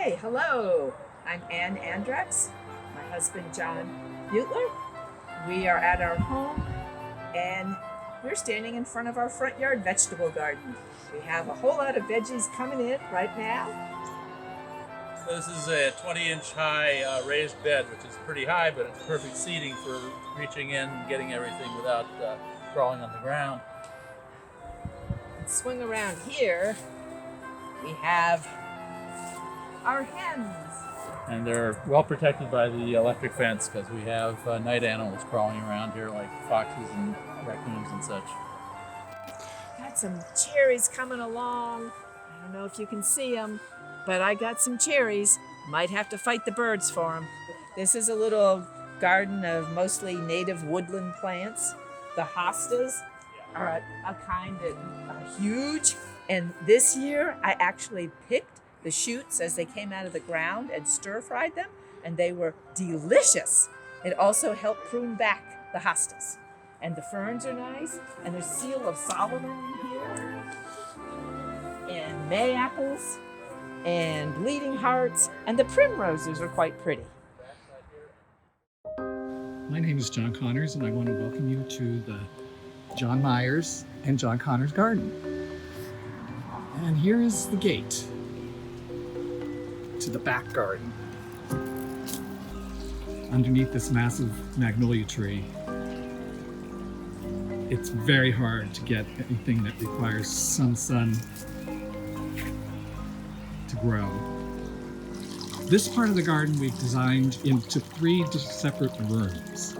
Okay, hello. I'm Ann Andrex, my husband John Butler. We are at our home and we're standing in front of our front yard vegetable garden. We have a whole lot of veggies coming in right now. This is a 20-inch high raised bed, which is pretty high, but it's perfect seating for reaching in and getting everything without crawling on the ground. Let's swing around here. We have our hens. And they're well protected by the electric fence because we have night animals crawling around here like foxes and raccoons and such. Got some cherries coming along. I don't know if you can see them, but I got some cherries. Might have to fight the birds for them. This is a little garden of mostly native woodland plants. The hostas are a kind that are huge. And this year I actually picked the shoots as they came out of the ground and stir-fried them, and they were delicious. It also helped prune back the hostas. And the ferns are nice, and there's seal of Solomon in here, and May apples, and bleeding hearts, and the primroses are quite pretty. My name is John Connors, and I want to welcome you to the John Myers and John Connors Garden. And here is the gate to the back garden. Underneath this massive magnolia tree, it's very hard to get anything that requires some sun to grow. This part of the garden we've designed into 3 separate rooms.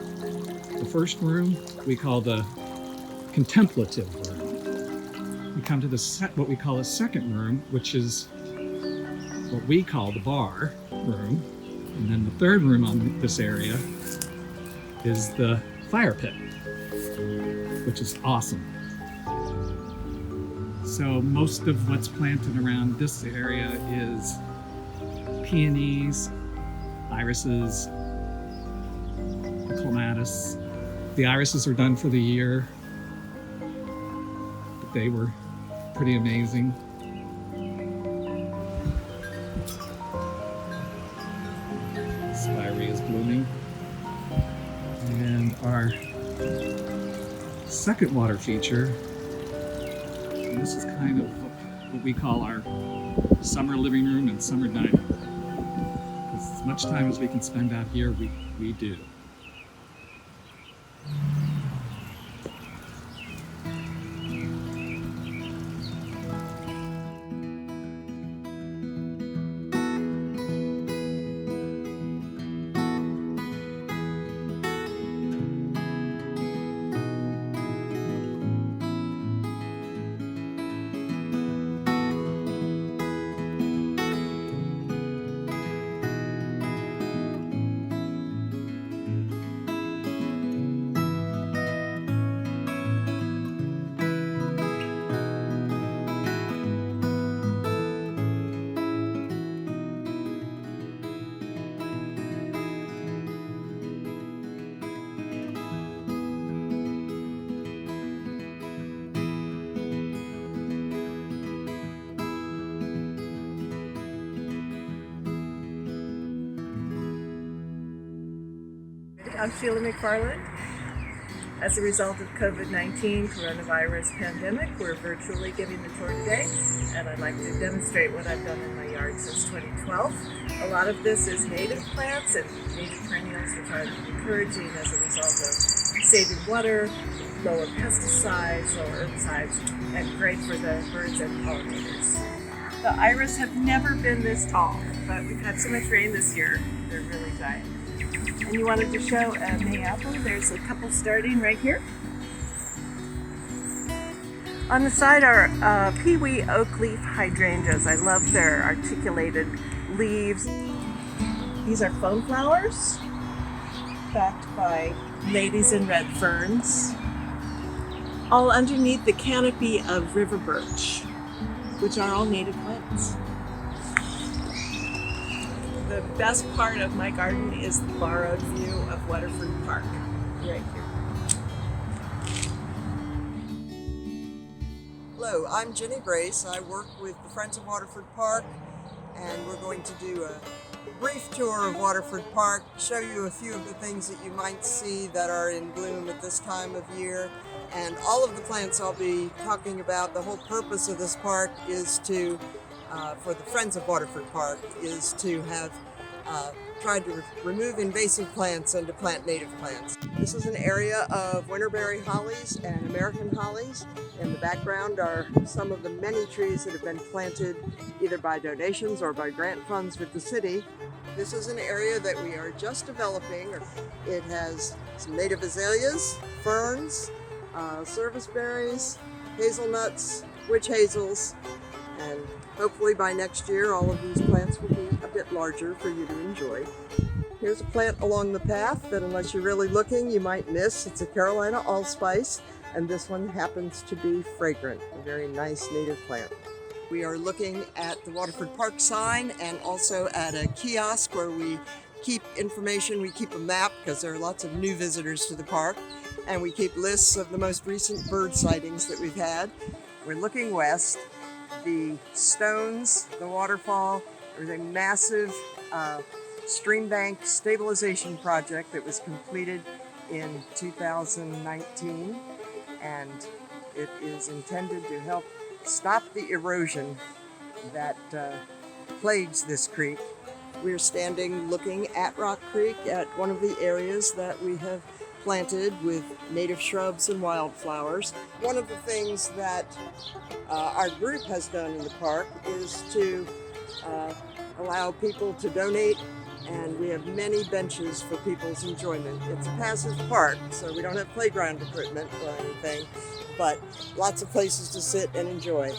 The first room we call the contemplative room. We come to what we call a second room, which is what we call the bar room. And then the third room on this area is the fire pit, which is awesome. So most of what's planted around this area is peonies, irises, clematis. The irises are done for the year, but they were pretty amazing. Spirea is blooming. And our second water feature, and this is kind of what we call our summer living room and summer dining room. Because as much time as we can spend out here, we do. I'm Sheila McFarland. As a result of COVID-19 coronavirus pandemic, we're virtually giving the tour today, and I'd like to demonstrate what I've done in my yard since 2012. A lot of this is native plants and native perennials, which I'm encouraging as a result of saving water, lower pesticides, lower herbicides, and great for the birds and pollinators. The iris have never been this tall, but we've had so much rain this year, they're really giant. And you wanted to show a May apple. There's a couple starting right here. On the side are peewee oak leaf hydrangeas. I love their articulated leaves. These are foam flowers, backed by ladies in red ferns, all underneath the canopy of river birch, which are all native plants. The best part of my garden is the borrowed view of Waterford Park, right here. Hello, I'm Jenny Brace. I work with the Friends of Waterford Park and we're going to do a brief tour of Waterford Park, show you a few of the things that you might see that are in bloom at this time of year. And all of the plants I'll be talking about, the whole purpose of this park is to, for the Friends of Waterford Park, is to have tried to remove invasive plants and to plant native plants. This is an area of winterberry hollies and American hollies. In the background are some of the many trees that have been planted either by donations or by grant funds with the city. This is an area that we are just developing. It has some native azaleas, ferns, serviceberries, hazelnuts, witch hazels, and hopefully by next year all of these plants will be a bit larger for you to enjoy. Here's a plant along the path that unless you're really looking you might miss. It's a Carolina allspice, and this one happens to be fragrant, a very nice native plant. We are looking at the Waterford Park sign and also at a kiosk where we keep information. We keep a map because there are lots of new visitors to the park, and we keep lists of the most recent bird sightings that we've had. We're looking west. The stones, the waterfall, there's a massive stream bank stabilization project that was completed in 2019, and it is intended to help stop the erosion that plagues this creek. We're standing looking at Rock Creek at one of the areas that we have planted with native shrubs and wildflowers. One of the things that our group has done in the park is to allow people to donate, and we have many benches for people's enjoyment. It's a passive park, so we don't have playground equipment or anything, but lots of places to sit and enjoy.